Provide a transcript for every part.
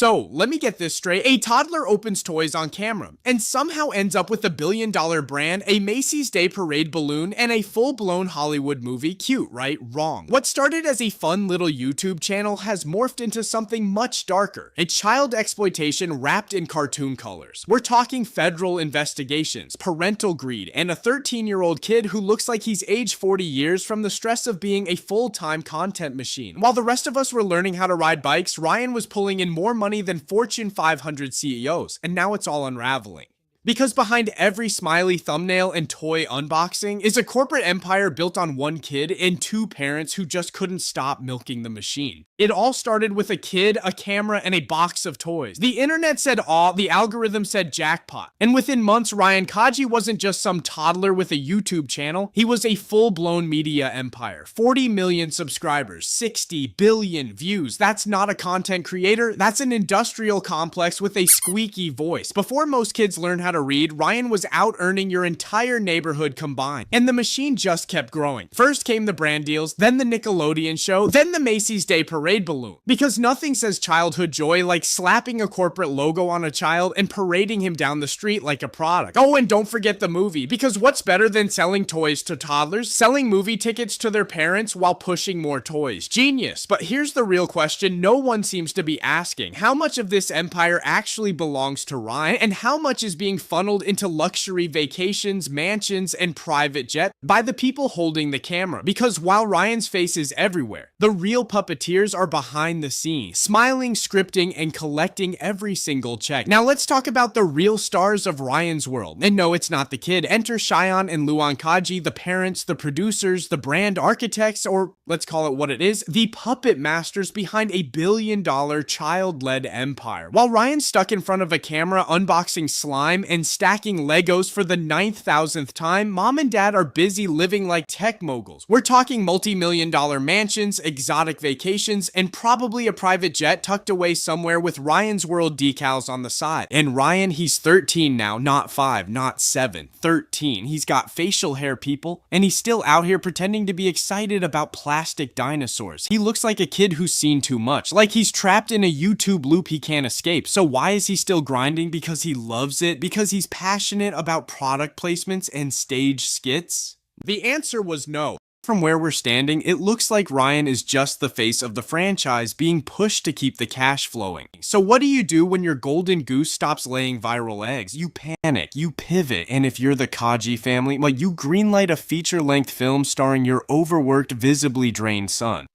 So, let me get this straight. A toddler opens toys on camera and somehow ends up with a billion-dollar brand, a Macy's Day Parade balloon, and a full-blown Hollywood movie. Cute, right? Wrong. What started as a fun little YouTube channel has morphed into something much darker. A child exploitation wrapped in cartoon colors. We're talking federal investigations, parental greed, and a 13-year-old kid who looks like he's aged 40 years from the stress of being a full-time content machine. While the rest of us were learning how to ride bikes, Ryan was pulling in more money than Fortune 500 CEOs, and now it's all unraveling. Because behind every smiley thumbnail and toy unboxing is a corporate empire built on one kid and two parents who just couldn't stop milking the machine. It all started with a kid, a camera, and a box of toys. The internet said aw, the algorithm said jackpot. And within months, Ryan Kaji wasn't just some toddler with a YouTube channel, he was a full-blown media empire. 40 million subscribers, 60 billion views. That's not a content creator, that's an industrial complex with a squeaky voice. Before most kids learned how to read, Ryan was out earning your entire neighborhood combined. And the machine just kept growing. First came the brand deals, then the Nickelodeon show, then the Macy's Day Parade balloon. Because nothing says childhood joy like slapping a corporate logo on a child and parading him down the street like a product. Oh, and don't forget the movie, because what's better than selling toys to toddlers? Selling movie tickets to their parents while pushing more toys. Genius. But here's the real question no one seems to be asking. How much of this empire actually belongs to Ryan, and how much is being funneled into luxury vacations, mansions, and private jets by the people holding the camera? Because while Ryan's face is everywhere, the real puppeteers are behind the scenes, smiling, scripting, and collecting every single check. Now let's talk about the real stars of Ryan's world. And no, it's not the kid. Enter Shion and Luan Kaji, the parents, the producers, the brand architects, or let's call it what it is, the puppet masters behind a billion-dollar child-led empire. While Ryan's stuck in front of a camera unboxing slime and stacking Legos for the 9,000th time, mom and dad are busy living like tech moguls. We're talking multi-million-dollar mansions, exotic vacations, and probably a private jet tucked away somewhere with Ryan's World decals on the side. And Ryan, he's 13 now, not 5, not 7, 13. He's got facial hair, people, and he's still out here pretending to be excited about plastic dinosaurs. He looks like a kid who's seen too much, like he's trapped in a YouTube loop he can't escape. So why is he still grinding? Because he loves it? Because he's passionate about product placements and stage skits? The answer was no. From where we're standing, it looks like Ryan is just the face of the franchise being pushed to keep the cash flowing. So what do you do when your golden goose stops laying viral eggs? You panic, you pivot, and if you're the Kaji family, well, you greenlight a feature-length film starring your overworked, visibly drained son.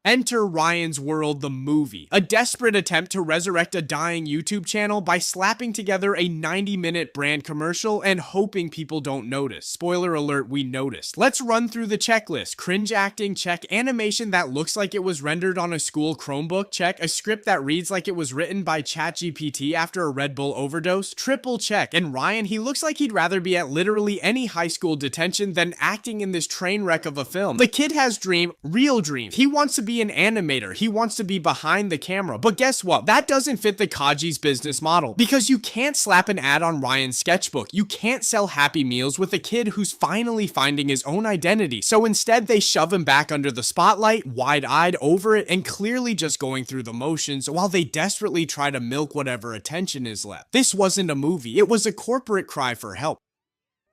Enter Ryan's World, the movie, a desperate attempt to resurrect a dying YouTube channel by slapping together a 90-minute brand commercial and hoping people don't notice. Spoiler alert, we noticed. Let's run through the checklist. Cringe acting, check. Animation that looks like it was rendered on a school Chromebook, check. A script that reads like it was written by ChatGPT after a Red Bull overdose, triple check. And Ryan, he looks like he'd rather be at literally any high school detention than acting in this train wreck of a film. The kid has dream, real dream. He wants to be an animator. He wants to be behind the camera. But guess what? That doesn't fit the Kaji's business model, because you can't slap an ad on Ryan's sketchbook. You can't sell Happy Meals with a kid who's finally finding his own identity. So instead, they shove him back under the spotlight, wide-eyed over it, and clearly just going through the motions while they desperately try to milk whatever attention is left. This wasn't a movie. It was a corporate cry for help.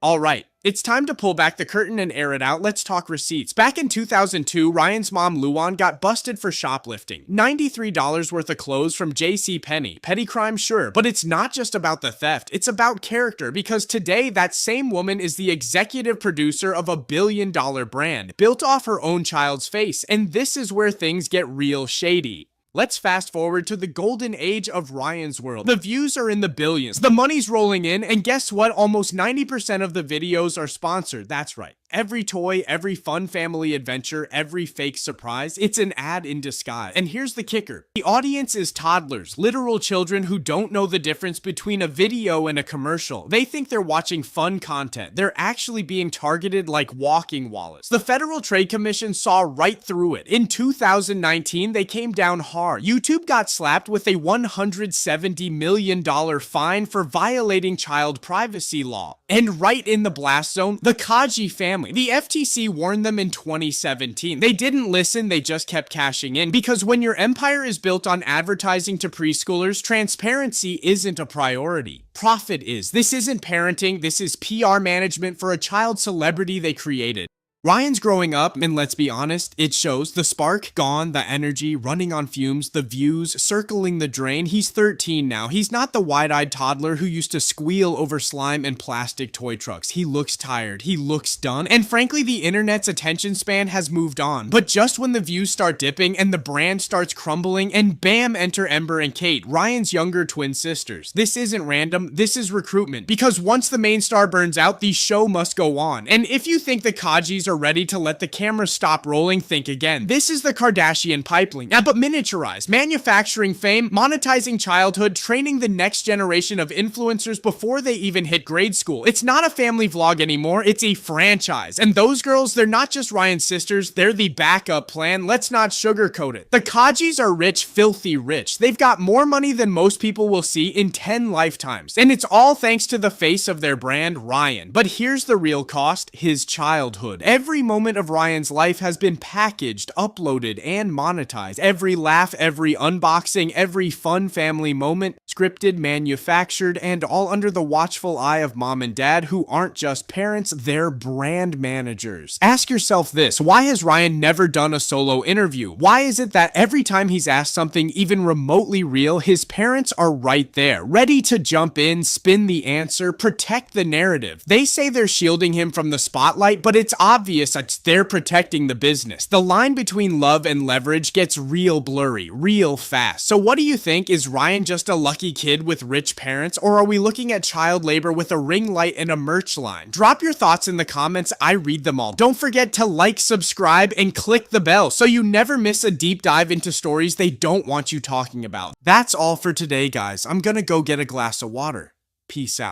Alright, it's time to pull back the curtain and air it out. Let's talk receipts. Back in 2002, Ryan's mom Luan got busted for shoplifting. $93 worth of clothes from JCPenney. Petty crime, sure, but it's not just about the theft, it's about character, because today that same woman is the executive producer of a billion-dollar brand, built off her own child's face, and this is where things get real shady. Let's fast forward to the golden age of Ryan's World. The views are in the billions, the money's rolling in, and guess what? Almost 90% of the videos are sponsored. That's right. Every toy, every fun family adventure, every fake surprise, it's an ad in disguise. And here's the kicker. The audience is toddlers, literal children who don't know the difference between a video and a commercial. They think they're watching fun content. They're actually being targeted like walking wallets. The Federal Trade Commission saw right through it. In 2019, they came down hard. YouTube got slapped with a $170 million fine for violating child privacy law. And right in the blast zone, the Kaji family, family. The FTC warned them in 2017. They didn't listen, they just kept cashing in, because when your empire is built on advertising to preschoolers, transparency isn't a priority. Profit is. This isn't parenting, this is PR management for a child celebrity they created. Ryan's growing up, and let's be honest, it shows. The spark gone, the energy, running on fumes, the views, circling the drain. He's 13 now. He's not the wide-eyed toddler who used to squeal over slime and plastic toy trucks. He looks tired, he looks done, and frankly, the internet's attention span has moved on. But just when the views start dipping and the brand starts crumbling, and bam, enter Ember and Kate, Ryan's younger twin sisters. This isn't random, this is recruitment, because once the main star burns out, the show must go on. And if you think the Kajis are ready to let the camera stop rolling, think again. This is the Kardashian pipeline, but miniaturized. Manufacturing fame, monetizing childhood, training the next generation of influencers before they even hit grade school. It's not a family vlog anymore, it's a franchise. And those girls, they're not just Ryan's sisters, they're the backup plan. Let's not sugarcoat it. The Kajis are rich, filthy rich. They've got more money than most people will see in 10 lifetimes. And it's all thanks to the face of their brand, Ryan. But here's the real cost, his childhood. Every moment of Ryan's life has been packaged, uploaded, and monetized. Every laugh, every unboxing, every fun family moment, scripted, manufactured, and all under the watchful eye of mom and dad, who aren't just parents, they're brand managers. Ask yourself this, why has Ryan never done a solo interview? Why is it that every time he's asked something even remotely real, his parents are right there, ready to jump in, spin the answer, protect the narrative? They say they're shielding him from the spotlight, but it's obvious that they're protecting the business. The line between love and leverage gets real blurry, real fast. So what do you think? Is Ryan just a lucky kid with rich parents, or are we looking at child labor with a ring light and a merch line? Drop your thoughts in the comments, I read them all. Don't forget to like, subscribe, and click the bell so you never miss a deep dive into stories they don't want you talking about. That's all for today, guys. I'm gonna go get a glass of water. Peace out.